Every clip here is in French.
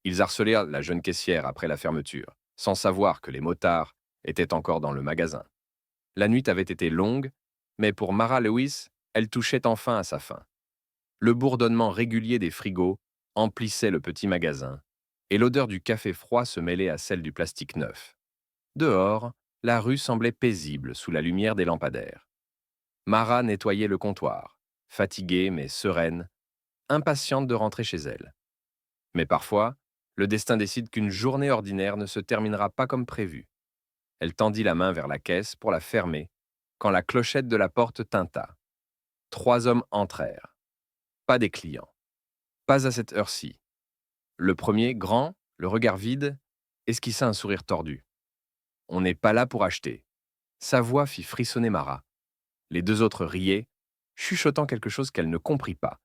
Ils harcelèrent la jeune caissière après la fermeture, sans savoir que les motards étaient encore dans le magasin. La nuit avait été longue, mais pour Mara Lewis, elle touchait enfin à sa fin. Le bourdonnement régulier des frigos emplissait le petit magasin, et l'odeur du café froid se mêlait à celle du plastique neuf. Dehors, la rue semblait paisible sous la lumière des lampadaires. Mara nettoyait le comptoir, fatiguée mais sereine, impatiente de rentrer chez elle. Mais parfois, le destin décide qu'une journée ordinaire ne se terminera pas comme prévu. Elle tendit la main vers la caisse pour la fermer, quand la clochette de la porte tinta. 3 hommes entrèrent. Pas des clients. Pas à cette heure-ci. Le premier, grand, le regard vide, esquissa un sourire tordu. On n'est pas là pour acheter. Sa voix fit frissonner Mara. Les deux autres riaient, chuchotant quelque chose qu'elle ne comprit pas,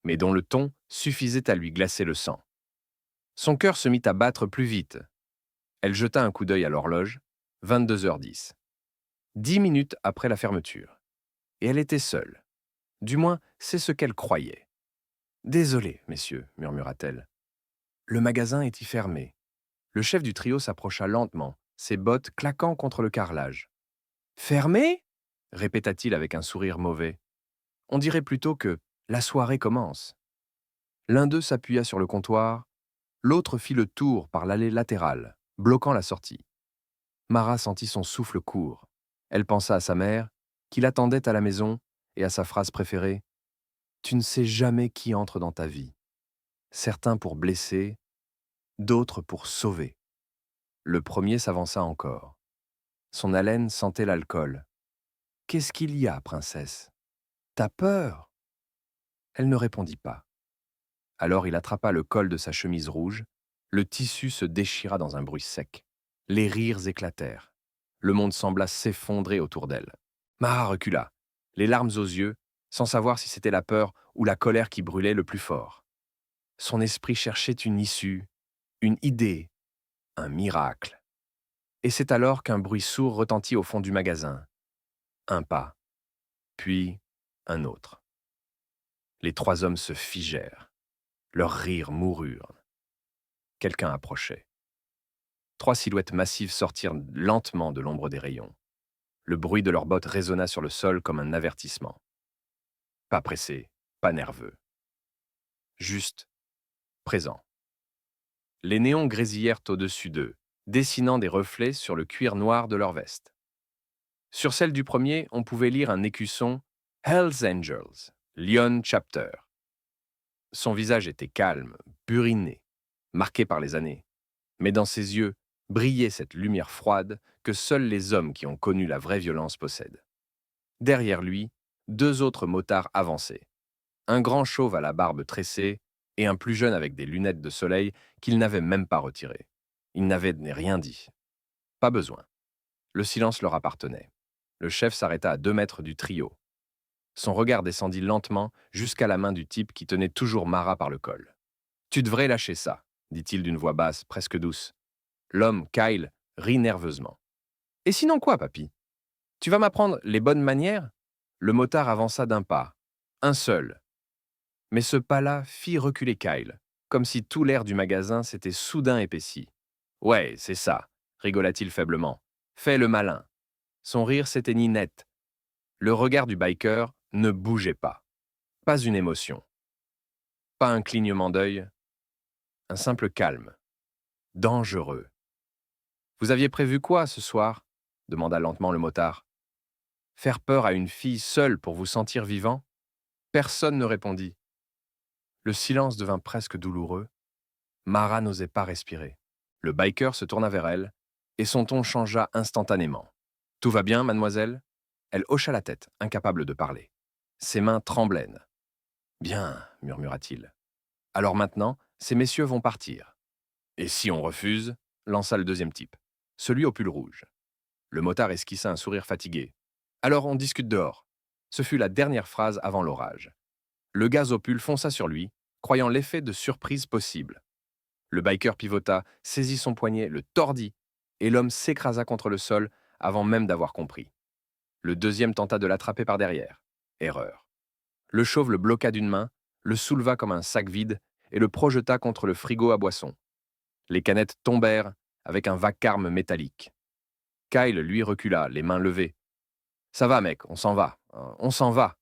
mais dont le ton suffisait à lui glacer le sang. Son cœur se mit à battre plus vite. Elle jeta un coup d'œil à l'horloge, 22h10. 10 minutes après la fermeture. Et elle était seule. Du moins, c'est ce qu'elle croyait. Désolée, messieurs, murmura-t-elle. Le magasin est-y fermé. Le chef du trio s'approcha lentement, ses bottes claquant contre le carrelage. Fermé répéta-t-il avec un sourire mauvais. On dirait plutôt que la soirée commence. L'un d'eux s'appuya sur le comptoir, l'autre fit le tour par l'allée latérale, bloquant la sortie. Mara sentit son souffle court. Elle pensa à sa mère, qui l'attendait à la maison, et à sa phrase préférée. Tu ne sais jamais qui entre dans ta vie. Certains pour blesser, d'autres pour sauver. Le premier s'avança encore. Son haleine sentait l'alcool. Qu'est-ce qu'il y a, princesse? T'as peur? Elle ne répondit pas. Alors il attrapa le col de sa chemise rouge. Le tissu se déchira dans un bruit sec. Les rires éclatèrent. Le monde sembla s'effondrer autour d'elle. Mara recula, les larmes aux yeux, sans savoir si c'était la peur ou la colère qui brûlait le plus fort. Son esprit cherchait une issue, une idée, un miracle. Et c'est alors qu'un bruit sourd retentit au fond du magasin. Un pas, puis un autre. Les 3 hommes se figèrent. Leurs rires moururent. Quelqu'un approchait. 3 silhouettes massives sortirent lentement de l'ombre des rayons. Le bruit de leurs bottes résonna sur le sol comme un avertissement. Pas pressé, pas nerveux. Juste présent. Les néons grésillèrent au-dessus d'eux, dessinant des reflets sur le cuir noir de leur veste. Sur celle du premier, on pouvait lire un écusson Hells Angels, Lyon Chapter. Son visage était calme, buriné, marqué par les années. Mais dans ses yeux brillait cette lumière froide que seuls les hommes qui ont connu la vraie violence possèdent. Derrière lui, 2 autres motards avançaient. Un grand chauve à la barbe tressée et un plus jeune avec des lunettes de soleil qu'il n'avait même pas retirées. Ils n'avaient rien dit. Pas besoin. Le silence leur appartenait. Le chef s'arrêta à 2 mètres du trio. Son regard descendit lentement jusqu'à la main du type qui tenait toujours Mara par le col. « Tu devrais lâcher ça », dit-il d'une voix basse, presque douce. L'homme, Kyle, rit nerveusement. « Et sinon quoi, papy? Tu vas m'apprendre les bonnes manières ?» Le motard avança d'un pas. Un seul. Mais ce pas-là fit reculer Kyle, comme si tout l'air du magasin s'était soudain épaissi. « Ouais, c'est ça », rigola-t-il faiblement. « Fais le malin. » Son rire s'éteignit net. Le regard du biker ne bougeait pas. Pas une émotion. Pas un clignement d'œil. Un simple calme. Dangereux. « Vous aviez prévu quoi ce soir ?» demanda lentement le motard. « Faire peur à une fille seule pour vous sentir vivant ?» Personne ne répondit. Le silence devint presque douloureux. Mara n'osait pas respirer. Le biker se tourna vers elle, et son ton changea instantanément. « Tout va bien, mademoiselle ?» Elle hocha la tête, incapable de parler. Ses mains tremblaient. « Bien, murmura-t-il. Alors maintenant, ces messieurs vont partir. »« Et si on refuse ?» lança le deuxième type, celui au pull rouge. Le motard esquissa un sourire fatigué. « Alors on discute dehors. » Ce fut la dernière phrase avant l'orage. Le gaz au pull fonça sur lui, croyant l'effet de surprise possible. Le biker pivota, saisit son poignet, le tordit, et l'homme s'écrasa contre le sol avant même d'avoir compris. Le deuxième tenta de l'attraper par derrière. Erreur. Le chauve le bloqua d'une main, le souleva comme un sac vide et le projeta contre le frigo à boissons. Les canettes tombèrent avec un vacarme métallique. Kyle, lui, recula, les mains levées. Ça va, mec, on s'en va. On s'en va.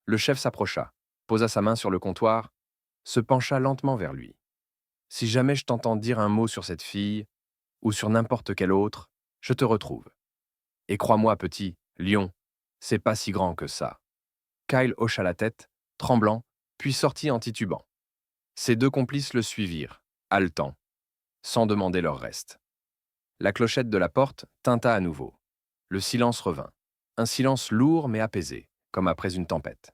Le chef s'approcha, posa sa main sur le comptoir, se pencha lentement vers lui. Si jamais je t'entends dire un mot sur cette fille, ou sur n'importe quelle autre, je te retrouve. Et crois-moi, petit, lion, c'est pas si grand que ça. Kyle hocha la tête, tremblant, puis sortit en titubant. Ses deux complices le suivirent, haletants, sans demander leur reste. La clochette de la porte tinta à nouveau. Le silence revint. Un silence lourd mais apaisé, comme après une tempête.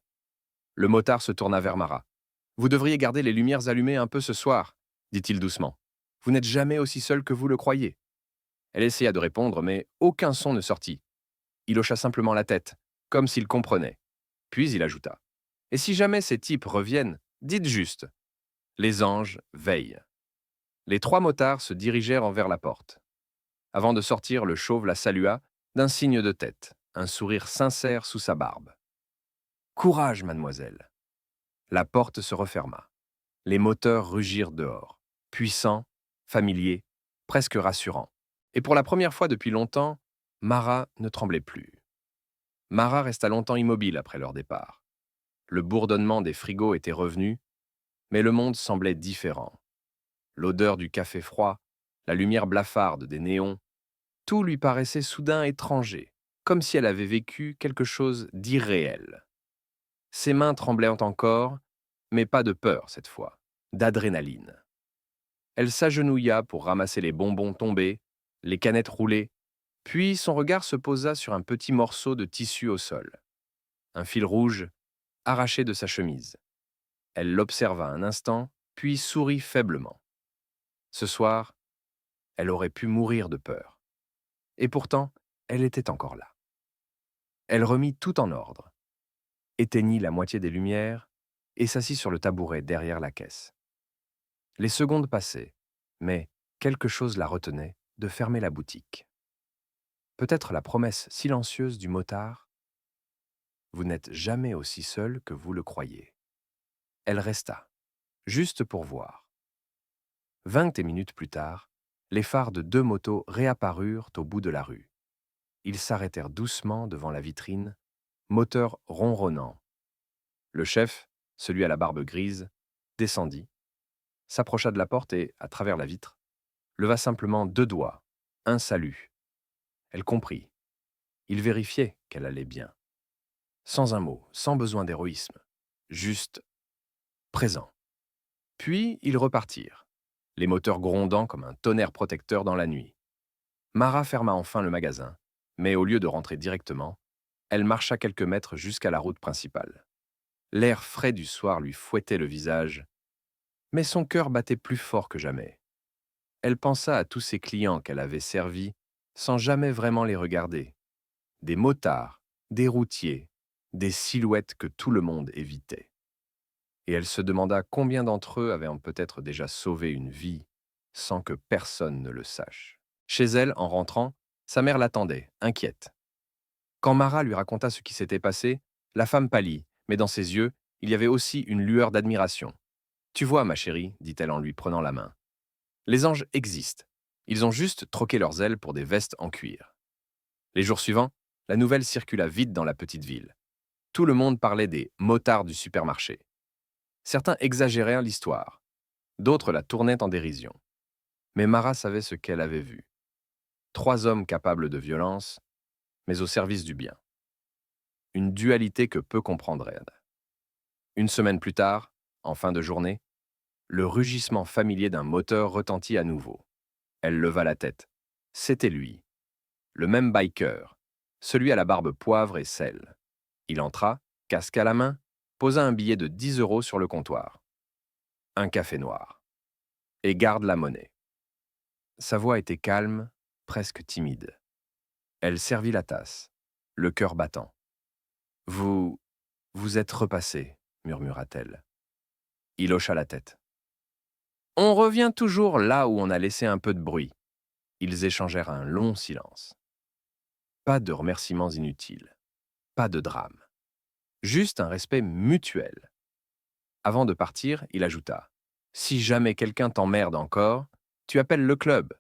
Le motard se tourna vers Mara. « Vous devriez garder les lumières allumées un peu ce soir, dit-il doucement. Vous n'êtes jamais aussi seul que vous le croyez. Elle essaya de répondre, mais aucun son ne sortit. Il hocha simplement la tête, comme s'il comprenait. Puis il ajouta. « Et si jamais ces types reviennent, dites juste. Les anges veillent. » Les trois motards se dirigèrent envers la porte. Avant de sortir, le chauve la salua d'un signe de tête, un sourire sincère sous sa barbe. « Courage, mademoiselle !» La porte se referma. Les moteurs rugirent dehors, puissants, familiers, presque rassurants. Et pour la première fois depuis longtemps, Mara ne tremblait plus. Mara resta longtemps immobile après leur départ. Le bourdonnement des frigos était revenu, mais le monde semblait différent. L'odeur du café froid, la lumière blafarde des néons, tout lui paraissait soudain étranger, comme si elle avait vécu quelque chose d'irréel. Ses mains tremblaient encore, mais pas de peur cette fois, d'adrénaline. Elle s'agenouilla pour ramasser les bonbons tombés, les canettes roulées, puis son regard se posa sur un petit morceau de tissu au sol. Un fil rouge, arraché de sa chemise. Elle l'observa un instant, puis sourit faiblement. Ce soir, elle aurait pu mourir de peur. Et pourtant, elle était encore là. Elle remit tout en ordre, éteignit la moitié des lumières et s'assit sur le tabouret derrière la caisse. Les secondes passaient, mais quelque chose la retenait de fermer la boutique. Peut-être la promesse silencieuse du motard. Vous n'êtes jamais aussi seul que vous le croyez. Elle resta, juste pour voir. 20 minutes plus tard, les phares de deux motos réapparurent au bout de la rue. Ils s'arrêtèrent doucement devant la vitrine, moteur ronronnant. Le chef, celui à la barbe grise, descendit, s'approcha de la porte et, à travers la vitre, leva simplement deux doigts, un salut. Elle comprit. Il vérifiait qu'elle allait bien. Sans un mot, sans besoin d'héroïsme, juste présent. Puis ils repartirent, les moteurs grondant comme un tonnerre protecteur dans la nuit. Mara ferma enfin le magasin, mais au lieu de rentrer directement, elle marcha quelques mètres jusqu'à la route principale. L'air frais du soir lui fouettait le visage, mais son cœur battait plus fort que jamais. Elle pensa à tous ces clients qu'elle avait servis sans jamais vraiment les regarder. Des motards, des routiers, des silhouettes que tout le monde évitait. Et elle se demanda combien d'entre eux avaient peut-être déjà sauvé une vie sans que personne ne le sache. Chez elle, en rentrant, sa mère l'attendait, inquiète. Quand Mara lui raconta ce qui s'était passé, la femme pâlit, mais dans ses yeux, il y avait aussi une lueur d'admiration. « Tu vois, ma chérie, dit-elle en lui prenant la main, les anges existent. Ils ont juste troqué leurs ailes pour des vestes en cuir. » Les jours suivants, la nouvelle circula vite dans la petite ville. Tout le monde parlait des motards du supermarché. Certains exagéraient l'histoire, d'autres la tournaient en dérision. Mais Mara savait ce qu'elle avait vu. 3 hommes capables de violence, mais au service du bien. Une dualité que peu comprendraient. Une semaine plus tard, en fin de journée, le rugissement familier d'un moteur retentit à nouveau. Elle leva la tête. C'était lui. Le même biker, celui à la barbe poivre et sel. Il entra, casque à la main, posa un billet de 10 € sur le comptoir. Un café noir. Et garde la monnaie. Sa voix était calme, presque timide. Elle servit la tasse, le cœur battant. « Vous êtes repassé, murmura-t-elle. Il hocha la tête. On revient toujours là où on a laissé un peu de bruit. Ils échangèrent un long silence. Pas de remerciements inutiles, pas de drame. Juste un respect mutuel. Avant de partir, il ajouta « Si jamais quelqu'un t'emmerde encore, Tu appelles le club.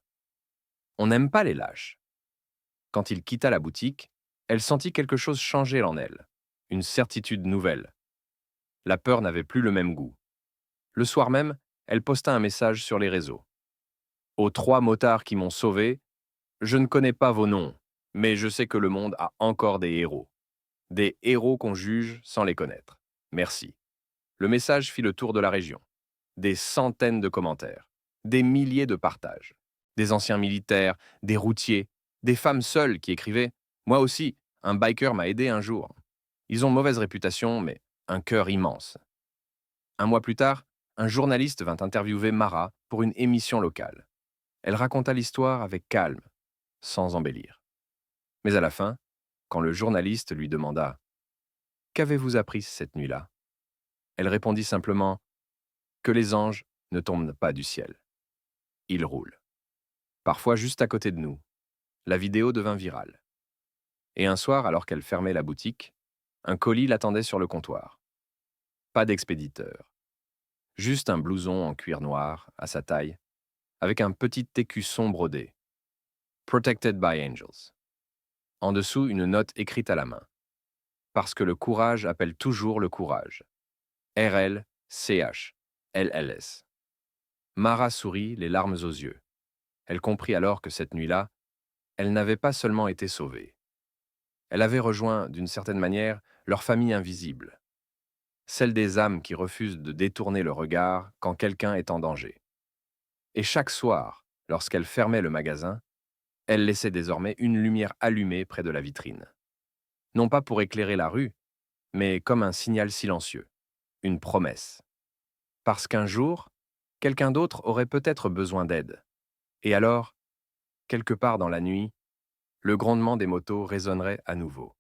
On n'aime pas les lâches. Quand il quitta la boutique, elle sentit quelque chose changer en elle. Une certitude nouvelle. La peur n'avait plus le même goût. Le soir même, elle posta un message sur les réseaux. Aux 3 motards qui m'ont sauvé, je ne connais pas vos noms, mais je sais que le monde a encore des héros. Des héros qu'on juge sans les connaître. Merci. Le message fit le tour de la région. Des centaines de commentaires, des milliers de partages. Des anciens militaires, des routiers, des femmes seules qui écrivaient « Moi aussi, un biker m'a aidé un jour. » Ils ont mauvaise réputation, mais un cœur immense. Un mois plus tard, un journaliste vint interviewer Mara pour une émission locale. Elle raconta l'histoire avec calme, sans embellir. Mais à la fin, quand le journaliste lui demanda « Qu'avez-vous appris cette nuit-là ?» Elle répondit simplement « Que les anges ne tombent pas du ciel. Ils roulent. » Parfois juste à côté de nous. La vidéo devint virale. Et un soir, alors qu'elle fermait la boutique, un colis l'attendait sur le comptoir. Pas d'expéditeur. Juste un blouson en cuir noir, à sa taille, avec un petit écusson brodé. Protected by Angels. En dessous, une note écrite à la main. Parce que le courage appelle toujours le courage. RLCH. LLS. Mara sourit, les larmes aux yeux. Elle comprit alors que cette nuit-là, elle n'avait pas seulement été sauvée. Elle avait rejoint, d'une certaine manière, leur famille invisible. Celle des âmes qui refusent de détourner le regard quand quelqu'un est en danger. Et chaque soir, lorsqu'elle fermait le magasin, elle laissait désormais une lumière allumée près de la vitrine. Non pas pour éclairer la rue, mais comme un signal silencieux, une promesse. Parce qu'un jour, quelqu'un d'autre aurait peut-être besoin d'aide. Et alors, quelque part dans la nuit, le grondement des motos résonnerait à nouveau.